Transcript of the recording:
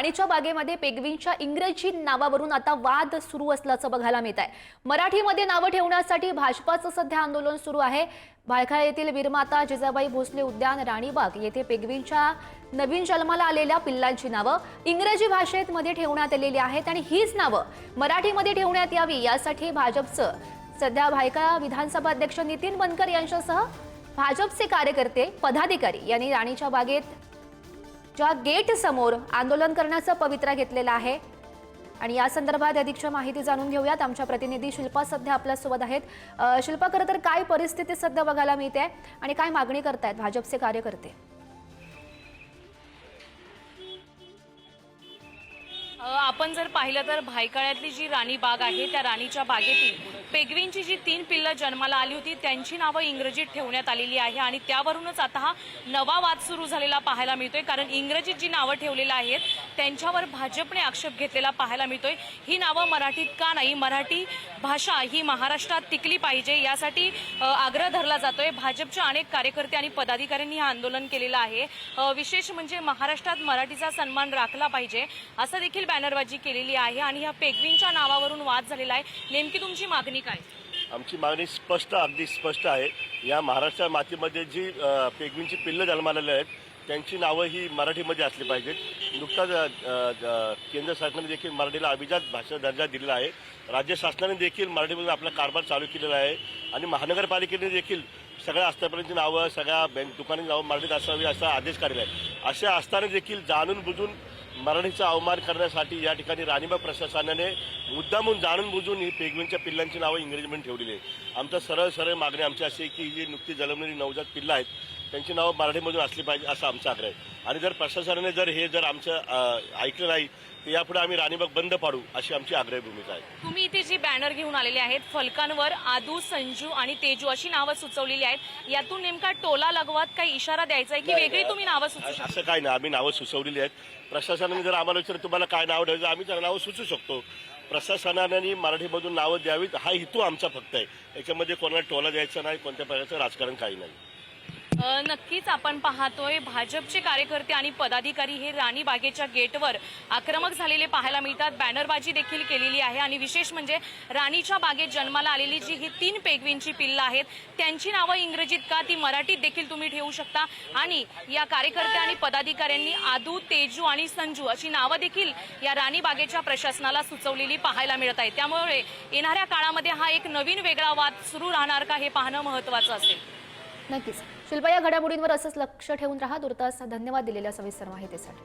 राणीच्या बागेमध्ये पेंग्विनच्या इंग्रजी नावावरून आता वाद सुरू असल्याचं बघायला मिळत आहे। मराठीमध्ये नावं ठेवण्यासाठी भाजपाचं सध्या आंदोलन सुरू आहे। भायखळा येथील वीरमाता जिजाबाई भोसले उद्यान राणीबाग येथे पेंग्विनच्या नवीन जन्माला आलेल्या पिल्लांची नावं इंग्रजी भाषेत मध्ये ठेवण्यात आलेली आहेत आणि हीच नावं मराठीमध्ये ठेवण्यात यावी यासाठी भाजपचं सध्या भायखळा विधानसभा अध्यक्ष नितीन बनकर यांच्यासह भाजपचे कार्यकर्ते पदाधिकारी यांनी राणीच्या बागेत ज्या गेट समोर आंदोलन करण्याचा पवित्रा घेतलेला आहे आणि या संदर्भात अधिकची माहिती जाणून घेऊयात। आमच्या प्रतिनिधी शिल्पा सध्या आपल्या सोबत आहेत। शिल्पा, खरं तर काय परिस्थिती सध्या बघायला मिळते आणि काय मागणी करतायत भाजपचे कार्यकर्ते? आपण जर पाहिलं तर भायखळ्यातली जी राणी बाग आहे त्या राणीच्या बागेतील पेंग्विनची जी 3 पिल्लं जन्माला आली होती त्यांची नावं इंग्रजीत ठेवण्यात आलेली आहे आणि त्यावरूनच आता हा नवा वाद सुरू झालेला पाहायला मिळतोय। कारण इंग्रजीत जी नावं ठेवलेली आहेत त्यांच्यावर भाजपने आक्षेप घेतलेला पाहायला मिळतोय। ही नावं मराठीत का नाही, मराठी भाषा ही महाराष्ट्रात टिकली पाहिजे यासाठी आग्रह धरला जातोय। भाजपचे अनेक कार्यकर्ते आणि पदाधिकाऱ्यांनी हे आंदोलन केलेलं आहे। विशेष म्हणजे महाराष्ट्रात मराठीचा सन्मान राखला पाहिजे असं देखील बॅनरबाजी केलेली आहे आणि ह्या पेंग्विनच्या नावावरून वाद झालेला आहे। नेमकी तुमची मागणी काय? आमची मागणी स्पष्ट, अगदी स्पष्ट आहे। या महाराष्ट्र मातीमध्ये जी पेंग्विनची पिल्लं जन्माला आलेली आहेत त्यांची नावं ही मराठीमध्ये असली पाहिजेत। नुकताच केंद्र सरकारने देखील मराठीला अभिजात भाषा दर्जा दिलेला आहे। राज्य शासनाने देखील मराठीमध्ये आपला कारभार चालू केलेला आहे आणि महानगरपालिकेने देखील सगळ्या आस्थापनांची नावं, सगळ्या बँक दुकानांची नावं मराठीत असावी असा आदेश काढलेला आहे। अशा असताना देखील जाणून बुजून मराठीचा अवमान करण्यासाठी या ठिकाणी राणीबाग प्रशासनाने मुद्दामून जाणून बुजून ही पेंग्विनच्या पिल्लांची नावं इंग्रजीमध्ये ठेवलेली आहे। आमचा सरळ मागणी आमची अशी आहे की ही जी नुकती जन्मलेली नवजात पिल्लं आहेत त्यांची नावं मराठीमधून असली पाहिजे असा आमचा आग्रह आहे। आणि जर प्रशासनाने जर आमचं ऐकलं नाही तर यापुढे आम्ही राणीबाग बंद पाडू अशी आमची आग्रही भूमिका आहे। तुम्ही इथे जी बॅनर घेऊन आलेले आहेत फलकांवर आदू, संजू आणि तेजू अशी नावं सुचवलेली आहेत, यातून नेमका टोला लगवत काही इशारा द्यायचा आहे की वेगळी तुम्ही नावं सुचवू शकता? असं काही नाही, आम्ही नावं सुचवलेली आहेत। प्रशासनाने जर आम्हाला विचारलं तुम्हाला काय नाव द्यायचं आम्ही त्याला नावं सुचवू शकतो। प्रशासनाने मराठीमधून नावं द्यावीत हा हेतू आमचा फक्त आहे। याच्यामध्ये कोणाला टोला द्यायचा नाही, कोणत्या प्रकारचं राजकारण काही नाही। नक्कीच आपण पाहतोय भाजपचे कार्यकर्ते आणि पदाधिकारी हे राणी बागेच्या गेटवर आक्रमक झालेले पाहायला मिळतात। बॅनरबाजी देखील केलेली आहे आणि विशेष म्हणजे राणीच्या बागेत जन्माला आलेली जी ही 3 पेंग्विनची पिल्लं आहेत त्यांची नावं इंग्रजीत का ती मराठीत देखील तुम्ही ठेवू शकता। आणि या कार्यकर्ते आणि पदाधिकाऱ्यांनी आदू, तेजू आणि संजू अशी नावं देखील या राणी बागेच्या प्रशासनाला सुचवलेली पाहायला मिळत आहे। त्यामुळे येणाऱ्या काळामध्ये हा एक नवीन वेगळा वाद सुरू राहणार का हे पाहणं महत्त्वाचं असेल। नक्कीच शिल्पा, या घडामोडींवर असंच लक्ष ठेवून राहा। तुर्तास धन्यवाद दिलेल्या सविस्तर माहितीसाठी।